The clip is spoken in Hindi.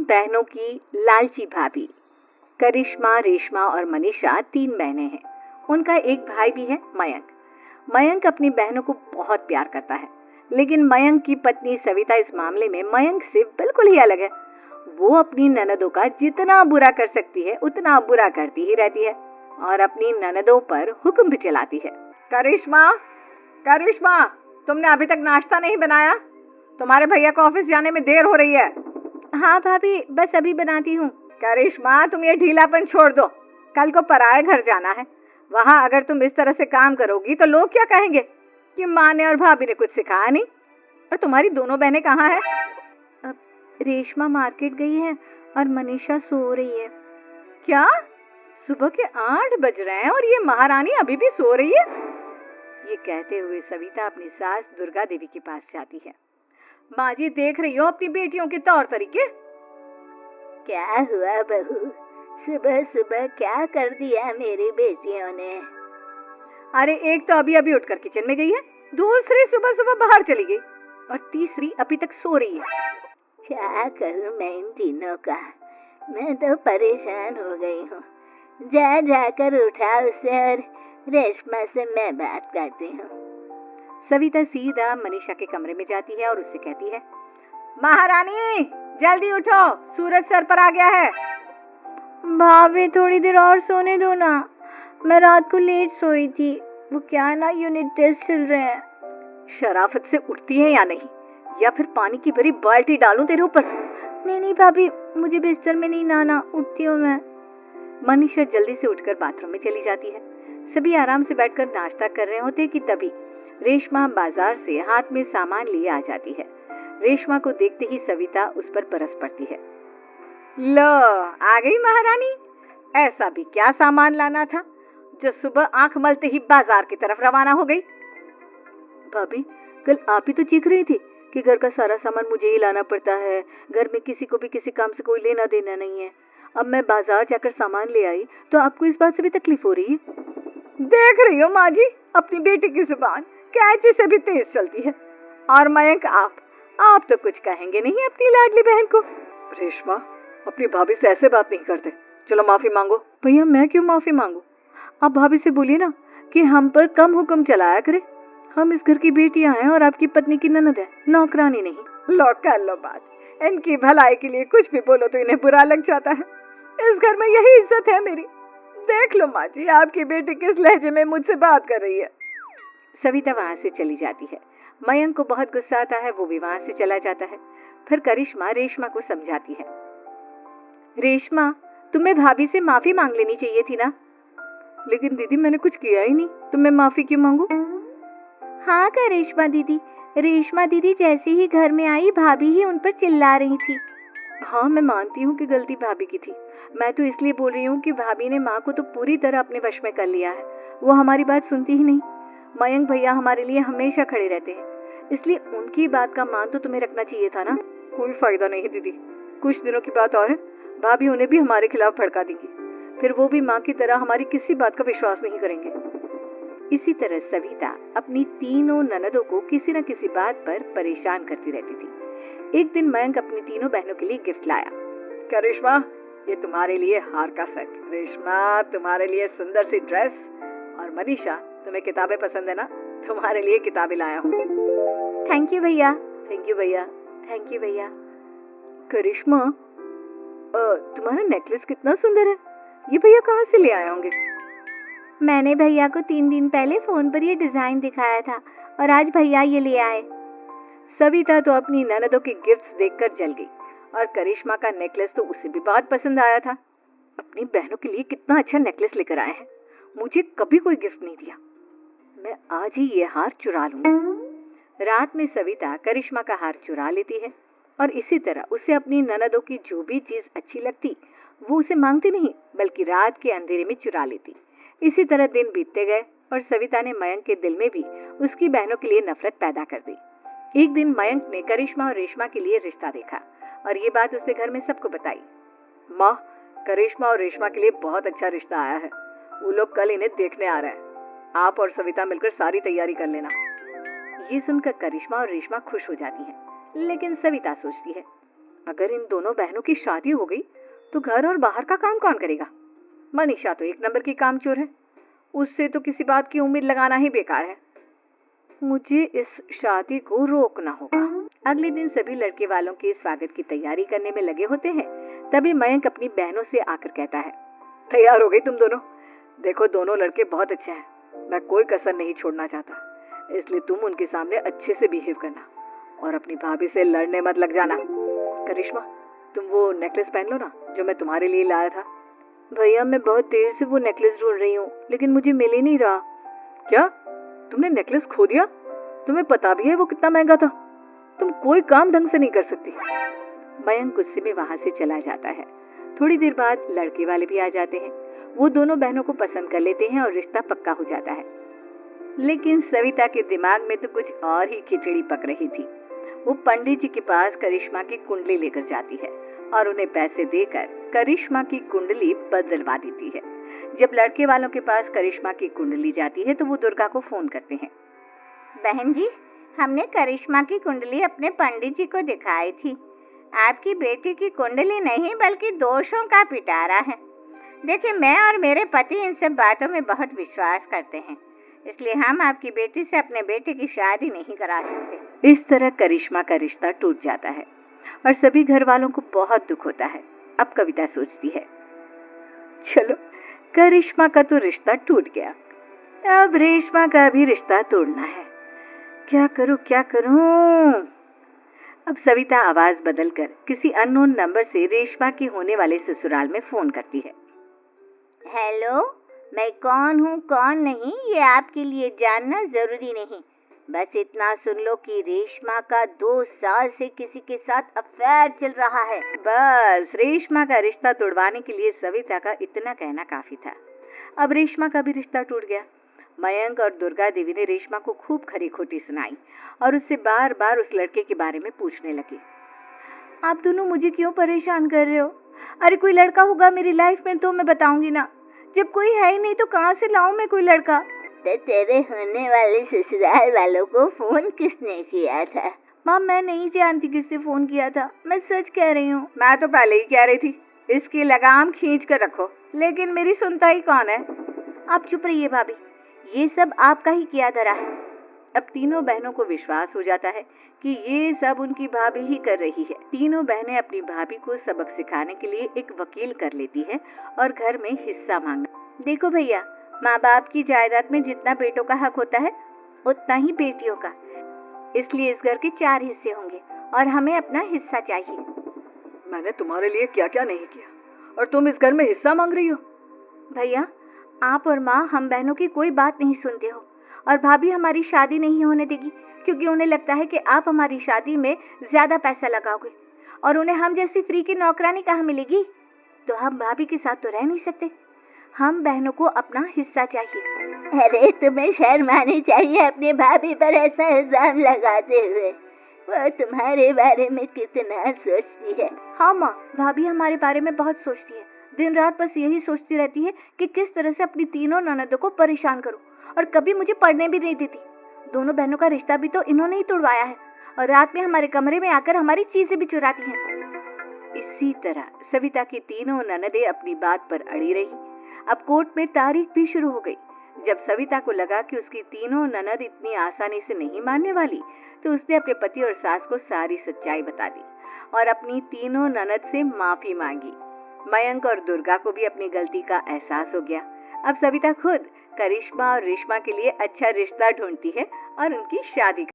बहनों की लालची भाभी। करिश्मा, रेशमा और मनीषा 3 बहनें हैं। उनका एक भाई भी है, मयंक। मयंक अपनी बहनों को बहुत प्यार करता है, लेकिन मयंक की पत्नी सविता इस मामले में मयंक से बिल्कुल ही अलग है। वो अपनी ननदों का जितना बुरा कर सकती है उतना बुरा करती ही रहती है और अपनी ननदों पर हुक्म भी चलाती है। करिश्मा, करिश्मा, तुमने अभी तक नाश्ता नहीं बनाया? तुम्हारे भैया को ऑफिस जाने में देर हो रही है। हाँ भाभी, बस अभी बनाती हूँ। करिश्मा, तुम ये ढीलापन छोड़ दो। कल को पराये घर जाना है। वहाँ अगर तुम इस तरह से काम करोगी तो लोग क्या कहेंगे कि माँ ने और भाभी ने कुछ सिखाया नहीं। और तुम्हारी दोनों बहनें कहाँ हैं? रेशमा मार्केट गई है और मनीषा सो रही है। क्या? सुबह के 8 बज रहे हैं और ये महारानी अभी भी सो रही है? ये कहते हुए सविता अपनी सास दुर्गा देवी के पास जाती है। माँ जी, देख रही हो अपनी बेटियों के तौर तरीके? क्या हुआ बहू, सुबह सुबह क्या कर दिया मेरी बेटियों ने? अरे एक तो अभी अभी उठकर किचन में गई है, दूसरी सुबह सुबह बाहर चली गई और तीसरी अभी तक सो रही है। क्या करूं मैं इन तीनों का? मैं तो परेशान हो गई हूँ। जा जाकर उठा उसे और रेशमा से मैं बात करती हूँ। सविता सीधा मनीषा के कमरे में जाती है और उससे कहती है, महारानी जल्दी उठो, सूरज सर पर आ गया है। भाभी थोड़ी देर और सोने दो ना, मैं रात को लेट सोई थी। वो क्या ना, यूनिट टेस्ट चल रहे हैं। शराफत से उठती है या नहीं, या फिर पानी की भरी बाल्टी डालूं तेरे ऊपर? नहीं भाभी, मुझे बिस्तर में नहीं लाना, उठती हूँ मैं। मनीषा जल्दी से उठकर बाथरूम में चली जाती है। सभी आराम से बैठकर नाश्ता कर रहे होते कि तभी रेशमा बाजार से हाथ में सामान लिए आ जाती है। रेशमा को देखते ही सविता उस पर बरस पड़ती है। लो, आ गई महारानी। ऐसा भी क्या सामान लाना था जो सुबह आंख मलते ही बाजार की तरफ रवाना हो गई? भाभी, कल आप ही तो चीख रही थी कि घर का सारा सामान मुझे ही लाना पड़ता है, घर में किसी को भी किसी काम से कोई लेना देना नहीं है। अब मैं बाजार जाकर सामान ले आई तो आपको इस बात से भी तकलीफ हो रही है? देख रही हो माँ जी, अपनी बेटी की जुबान कैंची से भी तेज चलती है। और मयंक, आप तो कुछ कहेंगे नहीं अपनी लाडली बहन को। रेशमा, अपनी भाभी से ऐसे बात नहीं करते। चलो माफी मांगो। भैया, मैं क्यों माफी मांगू? आप भाभी से बोलिए ना कि हम पर कम हुक्म चलाया करे। हम इस घर की बेटियां हैं और आपकी पत्नी की ननद है, नौकरानी नहीं। लो कर लो बात। इनकी भलाई के लिए कुछ भी बोलो तो इन्हें बुरा लग जाता है। इस घर में यही इज्जत है मेरी। देख लो माँ जी, आपकी बेटी किस लहजे में मुझसे बात कर रही है। सविता वहां से चली जाती है। मयंक को बहुत गुस्सा आता है, वो भी वहां से चला जाता है। फिर करिश्मा रेशमा को समझाती है, रेशमा, तुम्हें भाभी से माफी मांग लेनी चाहिए थी ना। लेकिन दीदी, मैंने कुछ किया ही नहीं तो मैं माफी क्यों मांगू? हाँ करिश्मा दीदी, रेशमा दीदी जैसे ही घर में आई भाभी ही उन पर चिल्ला रही थी। हाँ, मैं मानती हूँ कि गलती भाभी की थी। मैं तो इसलिए बोल रही हूँ कि भाभी ने माँ को तो पूरी तरह अपने वश में कर लिया है। वो हमारी बात सुनती ही नहीं। मयंक भैया हमारे लिए हमेशा खड़े रहते हैं, इसलिए उनकी बात का मान तो तुम्हें रखना चाहिए था ना। कोई फायदा नहीं दीदी, कुछ दिनों की बात और है, भाभी उन्हें भी हमारे खिलाफ भड़का देंगी। फिर वो भी माँ की तरह हमारी किसी बात का विश्वास नहीं करेंगे। इसी तरह सविता अपनी तीनों ननदों को किसी न किसी बात पर परेशान करती रहती थी। एक दिन मयंक अपनी तीनों बहनों के लिए गिफ्ट लाया। क्या रेशमा, ये तुम्हारे लिए हार का सेट। रेशमा, तुम्हारे लिए सुंदर सी ड्रेस। और मनीषा, तुम्हें किताबें पसंद है ना, तुम्हारे लिए किताबें लाया हूँ। थैंक यू भैया। थैंक यू भैया। थैंक यू भैया। करिश्मा, तुम्हारा नेकलेस कितना सुंदर है। ये भैया कहाँ से ले आए होंगे? मैंने भैया को 3 दिन पहले फोन पर ये डिजाइन दिखाया था और आज भैया ये ले आए। सविता तो अपनी ननदों के गिफ्ट्स देखकर जल गई और करिश्मा का नेकलेस तो उसे भी बहुत पसंद आया था। अपनी बहनों के लिए कितना अच्छा नेकलेस लेकर आए हैं, मुझे कभी कोई गिफ्ट नहीं दिया। मैं आज ही ये हार चुरा लूंगी। रात में सविता करिश्मा का हार चुरा लेती है और इसी तरह उसे अपनी ननदों की जो भी चीज अच्छी लगती वो उसे मांगती नहीं, बल्कि रात के अंधेरे में चुरा लेती। इसी तरह दिन बीतते गए और सविता ने मयंक के दिल में भी उसकी बहनों के लिए नफरत पैदा कर दी। एक दिन मयंक ने करिश्मा और रेशमा के लिए रिश्ता देखा और ये बात उसने घर में सबको बताई। माँ, करिश्मा और रेशमा के लिए बहुत अच्छा रिश्ता आया है। वो लोग कल इन्हें देखने आ रहे हैं। आप और सविता मिलकर सारी तैयारी कर लेना। ये सुनकर करिश्मा और रेशमा खुश हो जाती हैं, लेकिन सविता सोचती है, अगर इन दोनों बहनों की शादी हो गई तो घर और बाहर का काम कौन करेगा? मनीषा तो एक नंबर की कामचोर है, उससे तो किसी बात की उम्मीद लगाना ही बेकार है। मुझे इस शादी को रोकना होगा। अगले दिन सभी लड़के वालों के स्वागत की तैयारी करने में लगे होते हैं। तभी मयंक अपनी बहनों से आकर कहता है, तैयार हो गई तुम दोनों? देखो दोनों लड़के बहुत अच्छे हैं, मैं कोई कसर नहीं छोड़ना चाहता, इसलिए तुम उनके सामने अच्छे से बिहेव करना और अपनी भाभी से लड़ने मत लग जाना। करिश्मा, तुम वो नेकलेस पहन लो ना जो मैं तुम्हारे लिए लाया था। भैया मैं बहुत देर से वो नेकलेस ढूंढ रही हूँ, लेकिन मुझे मिल ही नहीं रहा। क्या तुमने नेकलेस खो दिया? तुम्हें पता भी है वो कितना महंगा था? तुम कोई काम ढंग से नहीं कर सकती। मयंक गुस्से में वहां से चला जाता है। थोड़ी देर बाद लड़के वाले भी आ जाते हैं। वो दोनों बहनों को पसंद कर लेते हैं और रिश्ता पक्का हो जाता है। लेकिन सविता के दिमाग में तो कुछ और ही खिचड़ी पक रही थी। वो पंडित जी के पास करिश्मा की कुंडली लेकर जाती है और उन्हें पैसे देकर करिश्मा की कुंडली बदलवा देती है। जब लड़के वालों के पास करिश्मा की कुंडली जाती है तो वो दुर्गा को फोन करते हैं। बहन जी, हमने करिश्मा की कुंडली अपने पंडित जी को दिखाई थी। आपकी बेटी की कुंडली नहीं बल्कि दोषों का पिटारा है। देखिए, मैं और मेरे पति इन सब बातों में बहुत विश्वास करते हैं, इसलिए हम आपकी बेटी से अपने बेटे की शादी नहीं करा सकते। इस तरह करिश्मा का रिश्ता टूट जाता है और सभी घर वालों को बहुत दुख होता है। अब कविता सोचती है, चलो करिश्मा का तो रिश्ता टूट गया, अब रेशमा का भी रिश्ता तोड़ना है। क्या करूं? अब सविता आवाज बदलकर किसी अननोन नंबर से रेशमा के होने वाले ससुराल में फोन करती है। हेलो, मैं कौन हूँ कौन नहीं ये आपके लिए जानना जरूरी नहीं। बस इतना सुन लो कि रेशमा का 2 साल से किसी के साथ अफेयर चल रहा है। बस रेशमा का रिश्ता तोड़वाने के लिए सविता का इतना कहना काफी था। अब रेशमा का भी रिश्ता टूट गया। मयंक और दुर्गा देवी ने रेशमा को खूब खरी खोटी सुनाई और उससे बार बार उस लड़के के बारे में पूछने लगी। आप दोनों मुझे क्यों परेशान कर रहे हो? अरे कोई लड़का होगा मेरी लाइफ में तो मैं बताऊंगी ना, जब कोई है ही नहीं तो कहाँ से लाऊं मैं कोई लड़का? तो तेरे होने वाले ससुराल वालों को फोन किसने किया था? माँ मैं नहीं जानती किसने फोन किया था, मैं सच कह रही हूँ। मैं तो पहले ही कह रही थी इसकी लगाम खींच कर रखो, लेकिन मेरी सुनता ही कौन है। आप चुप रहिए भाभी, ये सब आपका ही किया धरा है। अब तीनों बहनों को विश्वास हो जाता है कि ये सब उनकी भाभी ही कर रही है। तीनों बहनें अपनी भाभी को सबक सिखाने के लिए एक वकील कर लेती है और घर में हिस्सा मांगना। देखो भैया, माँ बाप की जायदाद में जितना बेटों का हक होता है उतना ही बेटियों का, इसलिए इस घर के 4 हिस्से होंगे और हमें अपना हिस्सा चाहिए। मैंने तुम्हारे लिए क्या क्या नहीं किया और तुम इस घर में हिस्सा मांग रही हो? भैया, आप और माँ हम बहनों की कोई बात नहीं सुनते हो और भाभी हमारी शादी नहीं होने देगी क्योंकि उन्हें लगता है कि आप हमारी शादी में ज्यादा पैसा लगाओगे और उन्हें हम जैसी फ्री की नौकरानी कहाँ मिलेगी। तो हम भाभी के साथ तो रह नहीं सकते, हम बहनों को अपना हिस्सा चाहिए। अरे तुम्हें शर्म आनी चाहिए अपनी भाभी पर ऐसा इल्जाम लगाते हुए। वो तुम्हारे बारे में कितना सोचती है। हाँ माँ, भाभी हमारे बारे में बहुत सोचती है। दिन रात बस यही सोचती रहती है कि किस तरह से अपनी तीनों ननदों को परेशान करूं और कभी मुझे पढ़ने भी नहीं देती। दोनों बहनों का रिश्ता भी तो इन्होंने ही तोड़वाया है और रात में हमारे कमरे में आकर हमारी चीजें भी चुराती हैं। इसी तरह सविता की तीनों ननदें अपनी बात पर अड़ी रही। अब कोर्ट में तारीख भी शुरू हो गई। जब सविता को लगा कि उसकी तीनों ननद इतनी आसानी से नहीं मानने वाली, तो उसने अपने पति और सास को सारी सच्चाई बता दी और अपनी तीनों ननद से माफी मांगी। मयंक और दुर्गा को भी अपनी गलती का एहसास हो गया। अब सविता खुद करिश्मा और रेशमा के लिए अच्छा रिश्ता ढूंढती है और उनकी शादी